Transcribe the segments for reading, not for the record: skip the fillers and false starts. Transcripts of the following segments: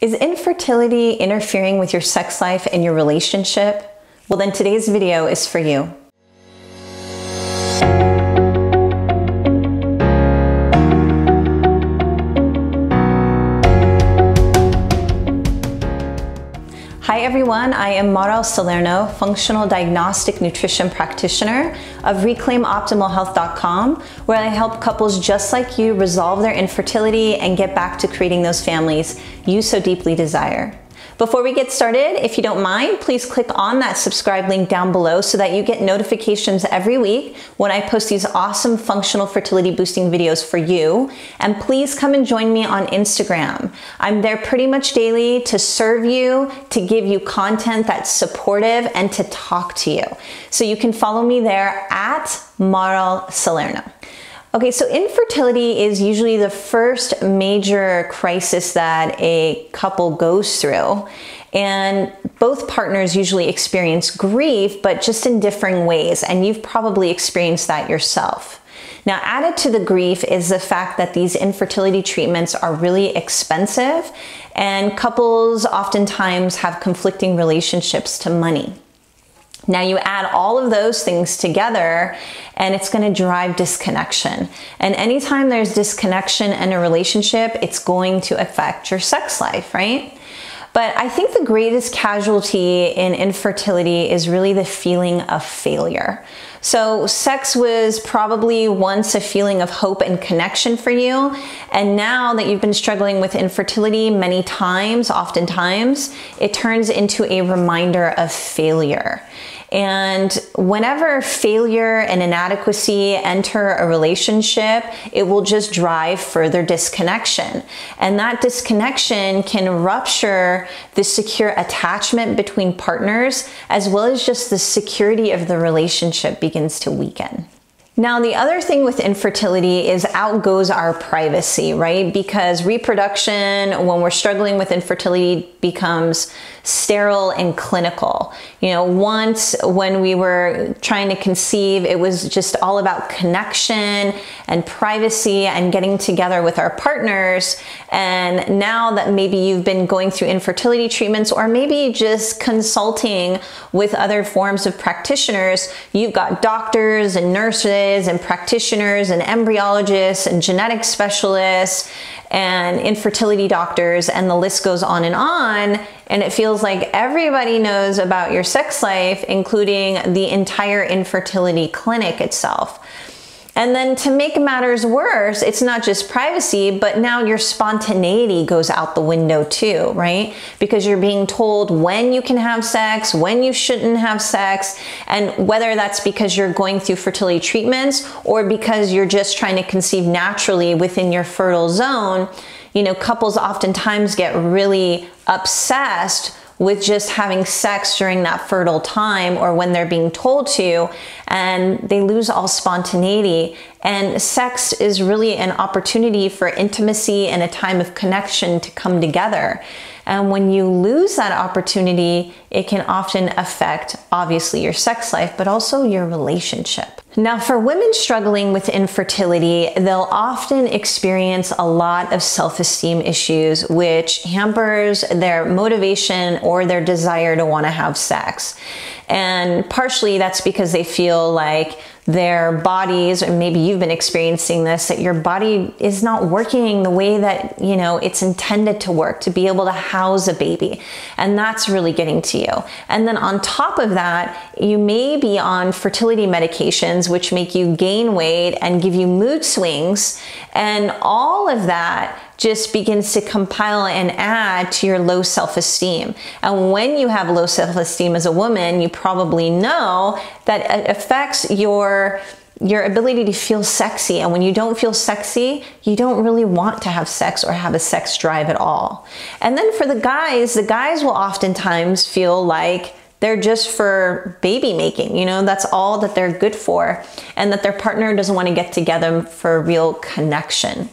Is infertility interfering with your sex life and your relationship? Well, then today's video is for you. Hi everyone, I am Mara Salerno, Functional Diagnostic Nutrition Practitioner of ReclaimOptimalHealth.com, where I help couples just like you resolve their infertility and get back to creating those families you so deeply desire. Before we get started, if you don't mind, please click on that subscribe link down below so that you get notifications every week when I post these awesome functional fertility boosting videos for you. And please come and join me on Instagram. I'm there pretty much daily to serve you, to give you content that's supportive, and to talk to you. So you can follow me there at Mara Salerno. Okay, so infertility is usually the first major crisis that a couple goes through. And both partners usually experience grief, but just in differing ways. And you've probably experienced that yourself. Now, added to the grief is the fact that these infertility treatments are really expensive, and couples oftentimes have conflicting relationships to money. Now you add all of those things together and it's going to drive disconnection. And anytime there's disconnection in a relationship, it's going to affect your sex life, right? But I think the greatest casualty in infertility is really the feeling of failure. So sex was probably once a feeling of hope and connection for you. And now that you've been struggling with infertility many times, oftentimes, it turns into a reminder of failure. And whenever failure and inadequacy enter a relationship, it will just drive further disconnection. And that disconnection can rupture the secure attachment between partners, as well as just the security of the relationship begins to weaken. Now, the other thing with infertility is out goes our privacy, right? Because reproduction, when we're struggling with infertility, becomes sterile and clinical. You know, once when we were trying to conceive, it was just all about connection and privacy and getting together with our partners. And now that maybe you've been going through infertility treatments or maybe just consulting with other forms of practitioners, you've got doctors and nurses and practitioners and embryologists and genetic specialists and infertility doctors, and the list goes on. And it feels like everybody knows about your sex life, including the entire infertility clinic itself. And then to make matters worse, it's not just privacy, but now your spontaneity goes out the window too, right? Because you're being told when you can have sex, when you shouldn't have sex, and whether that's because you're going through fertility treatments or because you're just trying to conceive naturally within your fertile zone. You know, couples oftentimes get really obsessed with just having sex during that fertile time or when they're being told to, and they lose all spontaneity. And sex is really an opportunity for intimacy and a time of connection to come together. And when you lose that opportunity, it can often affect, obviously, your sex life, but also your relationship. Now, for women struggling with infertility, they'll often experience a lot of self-esteem issues, which hampers their motivation or their desire to want to have sex. And partially that's because they feel like their bodies, or maybe you've been experiencing this, that your body is not working the way that, you know, it's intended to work to be able to house a baby. And that's really getting to you. And then on top of that, you may be on fertility medications, which make you gain weight and give you mood swings. And all of that just begins to compile and add to your low self-esteem. And when you have low self-esteem as a woman, you probably know that it affects your ability to feel sexy. And when you don't feel sexy, you don't really want to have sex or have a sex drive at all. And then for the guys will oftentimes feel like they're just for baby making, you know, that's all that they're good for, and that their partner doesn't want to get together for real connection.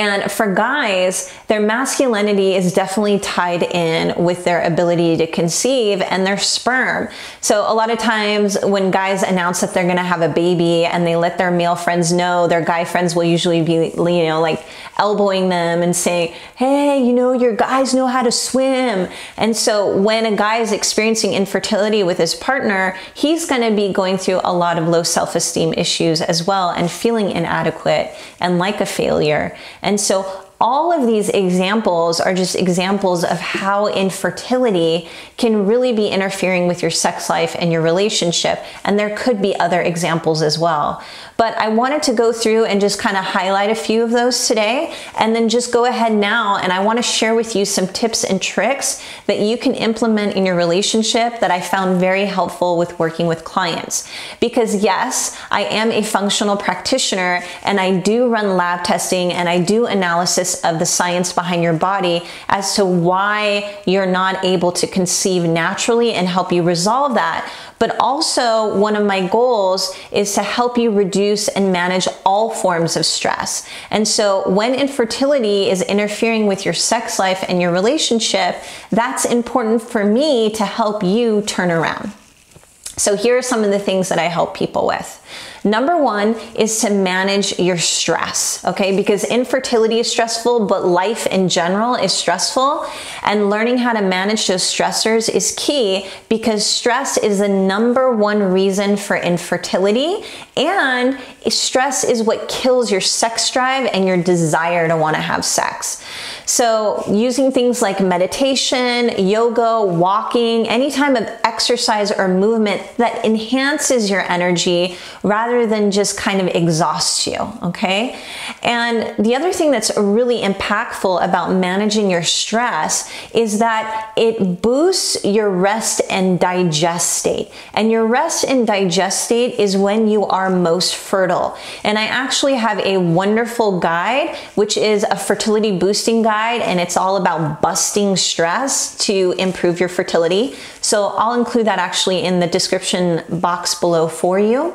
And for guys, their masculinity is definitely tied in with their ability to conceive and their sperm. So a lot of times when guys announce that they're gonna have a baby and they let their male friends know, their guy friends will usually be, like elbowing them and saying, hey, your guys know how to swim. And so when a guy is experiencing infertility with his partner, he's gonna be going through a lot of low self-esteem issues as well and feeling inadequate and like a failure. And so all of these examples are just examples of how infertility can really be interfering with your sex life and your relationship. And there could be other examples as well. But I wanted to go through and just kind of highlight a few of those today, and then just go ahead now and I want to share with you some tips and tricks that you can implement in your relationship that I found very helpful with working with clients. Because yes, I am a functional practitioner and I do run lab testing and I do analysis of the science behind your body as to why you're not able to conceive naturally and help you resolve that. But also one of my goals is to help you reduce and manage all forms of stress. And so when infertility is interfering with your sex life and your relationship, that's important for me to help you turn around. So here are some of the things that I help people with. Number one is to manage your stress, okay? Because infertility is stressful, but life in general is stressful. And learning how to manage those stressors is key, because stress is the number one reason for infertility. And stress is what kills your sex drive and your desire to want to have sex. So using things like meditation, yoga, walking, any type of exercise or movement that enhances your energy rather than just kind of exhausts you, okay? And the other thing that's really impactful about managing your stress is that it boosts your rest and digest state. And your rest and digest state is when you are most fertile. And I actually have a wonderful guide, which is a fertility boosting guide, and it's all about busting stress to improve your fertility. So I'll include that actually in the description box below for you.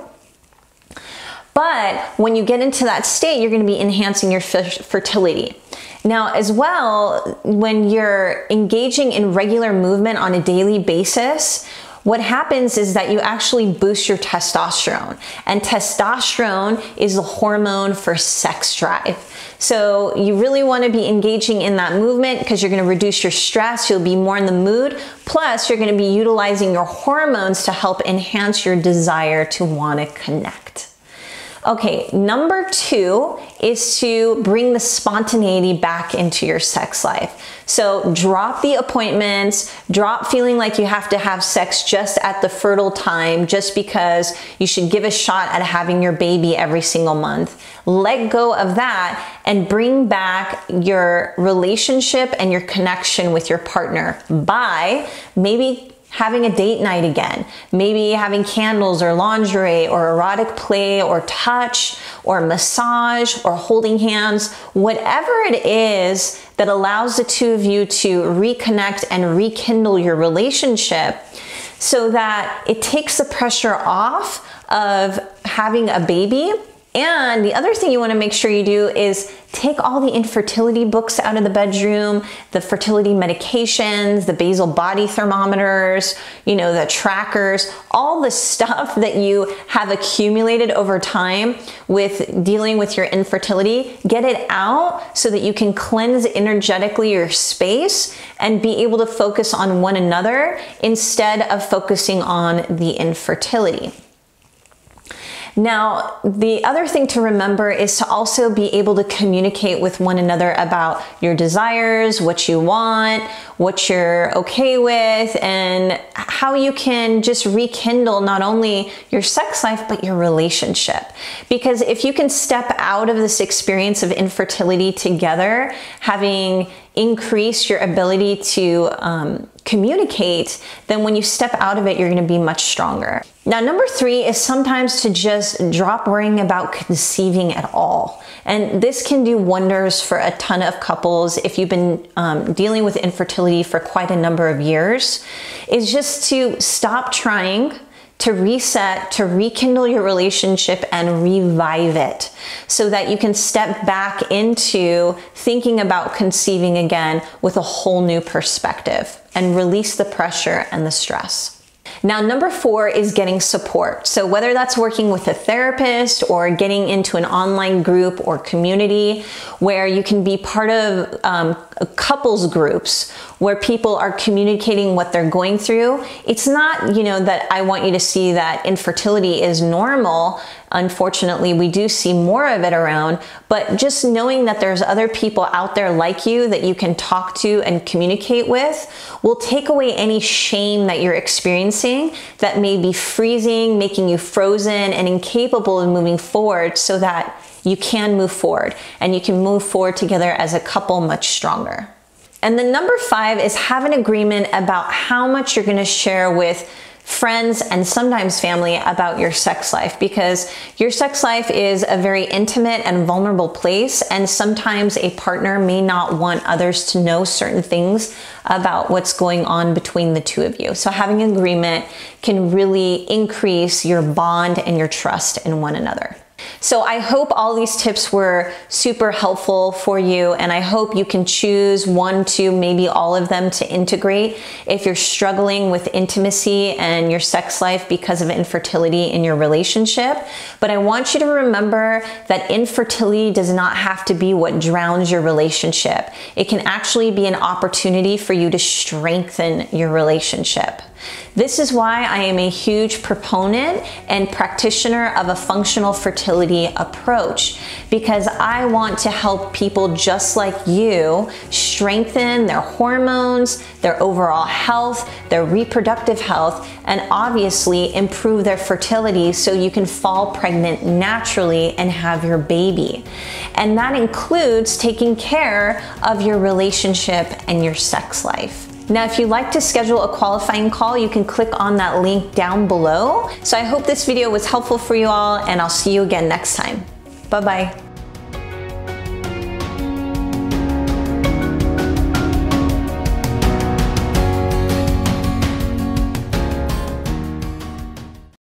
But when you get into that state, you're going to be enhancing your fertility. Now, as well, when you're engaging in regular movement on a daily basis, what happens is that you actually boost your testosterone. And testosterone is the hormone for sex drive. So you really want to be engaging in that movement because you're going to reduce your stress. You'll be more in the mood. Plus, you're going to be utilizing your hormones to help enhance your desire to want to connect. Okay, number two is to bring the spontaneity back into your sex life. So drop the appointments, drop feeling like you have to have sex just at the fertile time, just because you should give a shot at having your baby every single month. Let go of that and bring back your relationship and your connection with your partner by maybe having a date night again, maybe having candles or lingerie or erotic play or touch or massage or holding hands, whatever it is that allows the two of you to reconnect and rekindle your relationship so that it takes the pressure off of having a baby. And the other thing you want to make sure you do is take all the infertility books out of the bedroom, the fertility medications, the basal body thermometers, the trackers, all the stuff that you have accumulated over time with dealing with your infertility. Get it out so that you can cleanse energetically your space and be able to focus on one another instead of focusing on the infertility. Now, the other thing to remember is to also be able to communicate with one another about your desires, what you want, what you're okay with, and how you can just rekindle not only your sex life, but your relationship. Because if you can step out of this experience of infertility together, having increased your ability to communicate, then when you step out of it, you're going to be much stronger. Now, number three is sometimes to just drop worrying about conceiving at all. And this can do wonders for a ton of couples if you've been dealing with infertility for quite a number of years, is just to stop trying, to reset, to rekindle your relationship and revive it so that you can step back into thinking about conceiving again with a whole new perspective and release the pressure and the stress. Now, number 4 is getting support. So whether that's working with a therapist or getting into an online group or community where you can be part of couples groups where people are communicating what they're going through. It's not, that I want you to see that infertility is normal. Unfortunately, we do see more of it around, but just knowing that there's other people out there like you that you can talk to and communicate with will take away any shame that you're experiencing that may be freezing, making you frozen and incapable of moving forward, so that you can move forward and you can move forward together as a couple much stronger. And then number 5 is have an agreement about how much you're going to share with friends and sometimes family about your sex life, because your sex life is a very intimate and vulnerable place, and sometimes a partner may not want others to know certain things about what's going on between the two of you. So having an agreement can really increase your bond and your trust in one another. So I hope all these tips were super helpful for you, and I hope you can choose 1, 2, maybe all of them to integrate if you're struggling with intimacy and your sex life because of infertility in your relationship. But I want you to remember that infertility does not have to be what drowns your relationship. It can actually be an opportunity for you to strengthen your relationship. This is why I am a huge proponent and practitioner of a functional fertility approach, because I want to help people just like you strengthen their hormones, their overall health, their reproductive health, and obviously improve their fertility so you can fall pregnant naturally and have your baby. And that includes taking care of your relationship and your sex life. Now, if you'd like to schedule a qualifying call, you can click on that link down below. So I hope this video was helpful for you all, and I'll see you again next time. Bye-bye.